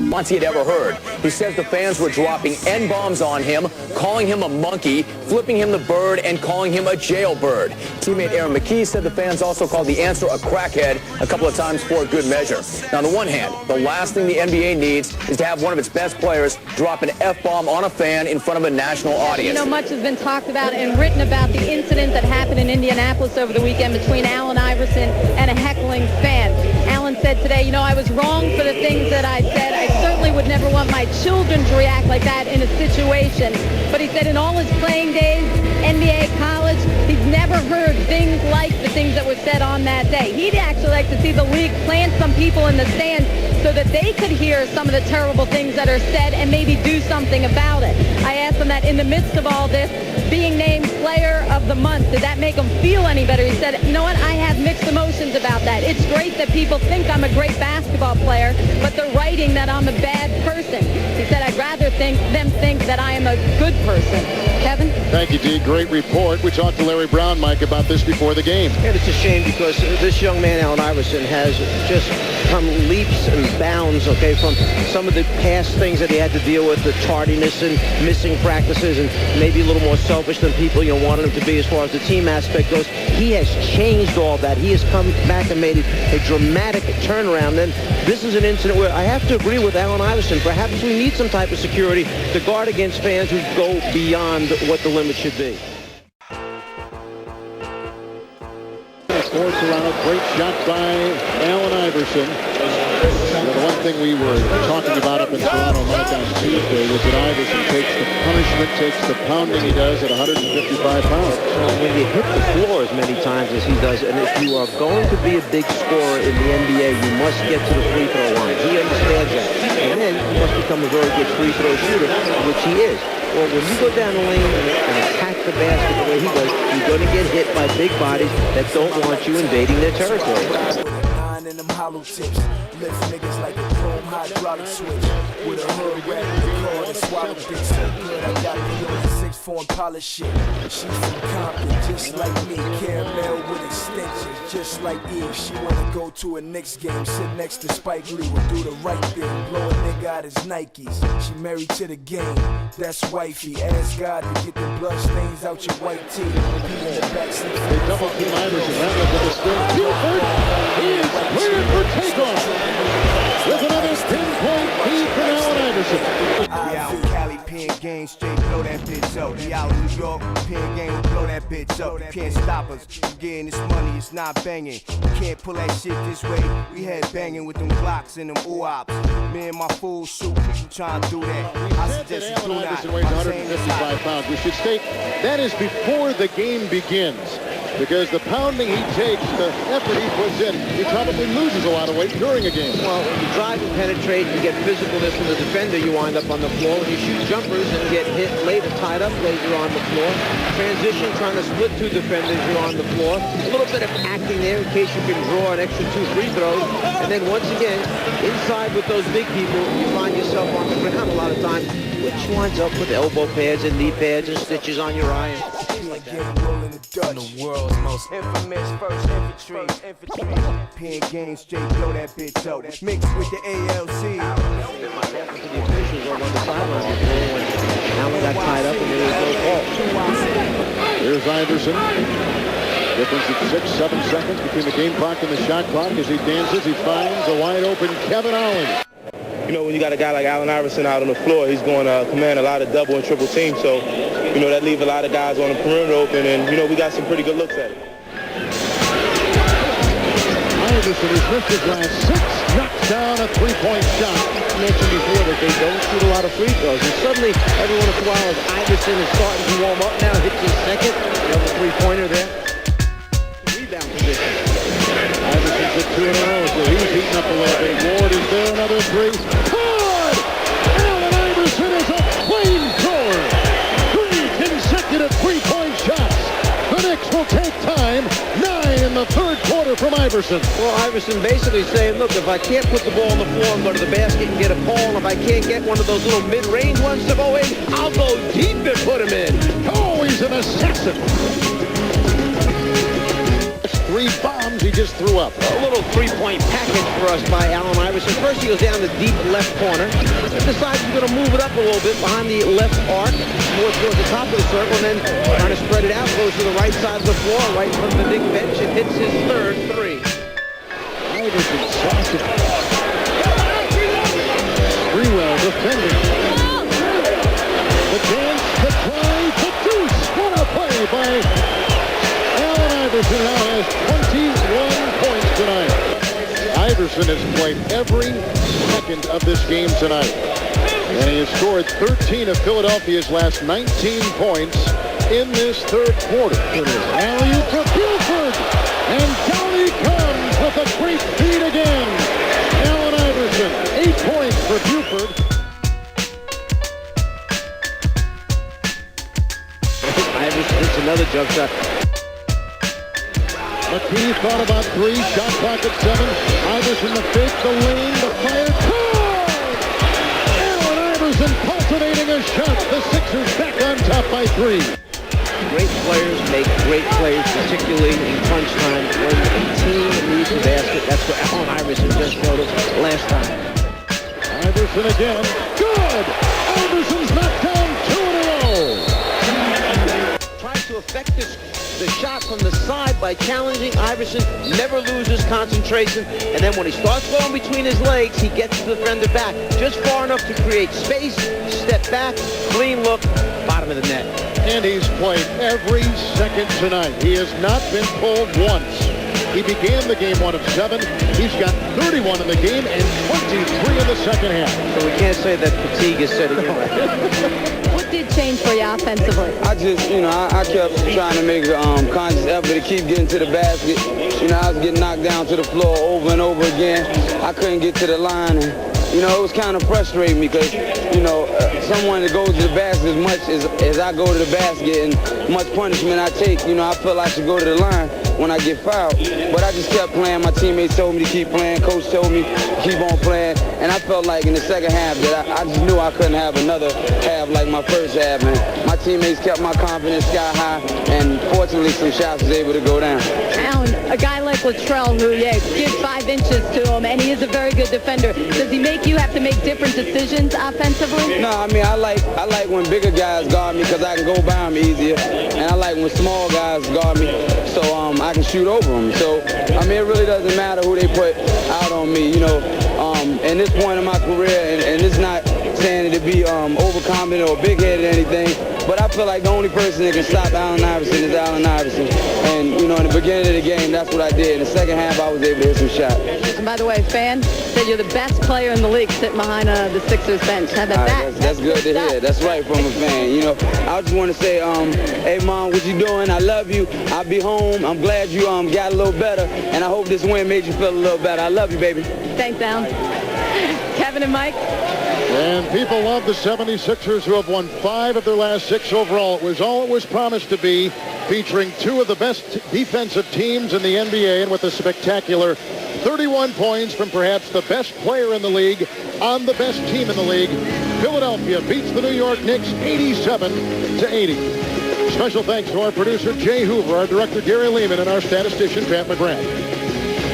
once he had ever heard. He says the fans were dropping N-bombs on him, calling him a monkey, flipping him the bird, and calling him a jailbird. Teammate Aaron McKee said the fans also called the answer a crackhead a couple of times for good measure. Now, on the one hand, the last thing the NBA needs is to have one of its best players drop an F-bomb on a fan in front of a national audience. You know, much has been talked about and written about the incident that happened in Indianapolis over the weekend between Allen Iverson and a heckling fan. Allen said today, you know, I was wrong for the things that I said. I certainly would never want my children to react like that in a situation. But he said in all his playing days, NBA, college, he's never heard things like the things that were said on that day. He'd actually like to see the league plant some people in the stands so that they could hear some of the terrible things that are said and maybe do something about it. I asked him that in the midst of all this, being named Player of the Month, did that make him feel any better? He said, you know what, I have mixed emotions about that. It's great that people think I'm a great basketball player, but they're writing that I'm a bad person. He said, I'd rather them think that I am a good person. Kevin? Thank you, Dee. Great report. We talked to Larry Brown, Mike, about this before the game. And it's a shame because this young man, Allen Iverson, has just come leaps and bounds, okay, from some of the past things that he had to deal with, the tardiness and missing practices and maybe a little more selfish than people, wanted him to be as far as the team aspect goes. He has changed all that. He has come back and made a dramatic turnaround. And this is an incident where I have to agree with Allen Iverson. Perhaps we need some type of security to guard against fans who go beyond what the limit should be. Force around, great shot by Allen Iverson. The one thing we were talking about up in Toronto, Mike, on Tuesday was that Iverson takes the punishment, takes the pounding he does at 155 pounds. When you hit the floor as many times as he does, and if you are going to be a big scorer in the NBA, you must get to the free throw line. He understands that. And then you must become a very good free throw shooter, which he is. Well, when you go down the lane and attack the basket the way he does, you're going to get hit by big bodies that don't want you invading their territory. In them hollow tips, lift niggas like a chrome hydraulic switch. With a hood wrap in the car and swallow dick so good I got me on the 6'4" polish shit. She's from Compton, just like me. Caramel with extensions, just like Eve. She wanna go to a Knicks game, sit next to Spike Lee. Will do the right thing, blow a nigga out his Nikes. She married to the game, that's wifey. Ask God to get the blood stains out your white tee. Be in the backseat. They double team Iverson, Randall with the spin. Buford, he is cleared for takeoff. With another 10-point lead from Allen Iverson. We out in Cali, pen game, straight blow that bitch up. We out in New York, pen game, blow that bitch up. You can't stop us, we getting this money, it's not banging. You can't pull that shit this way, we had banging with them Glocks and them ooh-ops. Me and my fool shoot, people trying to do that. I suggest you do Allen not. Iverson weighs 155 pounds. We should state that is before the game begins. Because the pounding he takes, the effort he puts in, he probably loses a lot of weight during a game. Well, when you drive and penetrate, you get physicalness from the defender, you wind up on the floor. When you shoot jumpers and get hit later, tied up later on the floor. Transition, trying to split two defenders, you're on the floor. A little bit of acting there in case you can draw an extra 2 free throws. And then once again, inside with those big people, you find yourself on the ground a lot of times, which winds up with elbow pads and knee pads and stitches on your eye. Like in the world's most infamous first infantry. Pen game straight, blow that bitch up. Mixed with the ALC. The officials over on the sideline before when Allen got tied up and there was no call. Here's Iverson. Difference of 6-7 seconds between the game clock and the shot clock. As he dances, he finds a wide open Kevin Allen. When you got a guy like Allen Iverson out on the floor, he's going to command a lot of double and triple teams. So, that leaves a lot of guys on the perimeter open, and, we got some pretty good looks at it. Iverson has missed his last 6, knocks down a 3-point shot. I mentioned before that they don't shoot a lot of free throws. And suddenly, every once in a while, as Iverson is starting to warm up now, hits his second. You have a three-pointer there. Rebound position. Iverson's at 2 in a row, so he's heating up a little bit. Ward is there, another 3. Good! Allen Iverson is a flamethrower! 3 consecutive 3-point shots. The Knicks will take time. 9 in the third quarter from Iverson. Well, Iverson basically saying, look, if I can't put the ball on the floor and go to the basket and get a call, and if I can't get one of those little mid-range ones to go in, I'll go deep and put him in. Oh, he's an assassin. 3 bombs. He he just threw up. A little three-point package for us by Allen Iverson. First he goes down the deep left corner. Then decides he's going to move it up a little bit behind the left arc, more towards the top of the circle, and then trying to spread it out, goes to the right side of the floor, right from the Knicks bench, and hits his third three. Iverson sauced it. Sprewell defending. The chance to try to deuce. What a play by Allen Iverson. Now has 21 points tonight. Iverson has played every second of this game tonight. And he has scored 13 of Philadelphia's last 19 points in this third quarter. Alley-oop for Buford. And down he comes with a great feed again. Allen Iverson, 8 points for Buford. Iverson hits another jump shot. McKee thought about three. Shot clock at 7. Iverson the fake, the lane, the fire. Good! Allen Iverson cultivating a shot. The Sixers back on top by 3. Great players make great plays, particularly in crunch time when the team needs the basket. That's what Allen Iverson just showed us last time. Iverson again. Good! Iverson's knocked down 2 in a row. Tries to affect the shot from the side by challenging Iverson. Never loses concentration. And then when he starts going between his legs, he gets the defender back. Just far enough to create space, step back, clean look, bottom of the net. And he's played every second tonight. He has not been pulled once. He began the game 1 of 7. He's got 31 in the game and 23 in the second half. So we can't say that fatigue is setting in. What did change for you offensively? I just, I kept trying to make a conscious effort to keep getting to the basket. I was getting knocked down to the floor over and over again. I couldn't get to the line. And, it was kind of frustrating me because, someone that goes to the basket as much as I go to the basket and much punishment I take, I feel I should go to the line when I get fouled. But I just kept playing. My teammates told me to keep playing. Coach told me to keep on playing. And I felt like in the second half that I just knew I couldn't have another half like my first half. And my teammates kept my confidence sky high. And fortunately, some shots was able to go down. Allen, a guy like Latrell, who, give 5 inches to him, and he is a very good defender. Does he make you have to make different decisions offensively? No, I like when bigger guys guard me because I can go by them easier. And I like when small guys guard me so I can shoot over them. So, it really doesn't matter who they put out on me, in this point in my career, and it's not saying it to be overconfident or big-headed or anything, but I feel like the only person that can stop Allen Iverson is Allen Iverson. And, in the beginning of the game, that's what I did. In the second half, I was able to hit some shots. And by the way, fan said you're the best player in the league sitting behind the Sixers bench. How about that? That's good to hear. That's right from a fan. I just want to say, hey, Mom, what you doing? I love you. I'll be home. I'm glad you got a little better, and I hope this win made you feel a little better. I love you, baby. Thanks, Allen. Kevin and Mike. And people love the 76ers, who have won 5 of their last 6 overall. It was all it was promised to be, featuring 2 of the best defensive teams in the NBA, and with a spectacular 31 points from perhaps the best player in the league on the best team in the league. Philadelphia beats the New York Knicks 87-80. Special thanks to our producer, Jay Hoover, our director, Gary Lehman, and our statistician, Pat McGrath.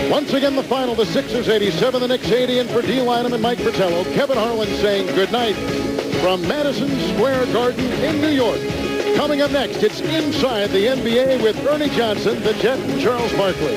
Once again, the final, the Sixers 87, the Knicks 80, and for D. Lynam and Mike Fratello, Kevin Harlan saying good night from Madison Square Garden in New York. Coming up next, it's Inside the NBA with Ernie Johnson, the Jet, and Charles Barkley.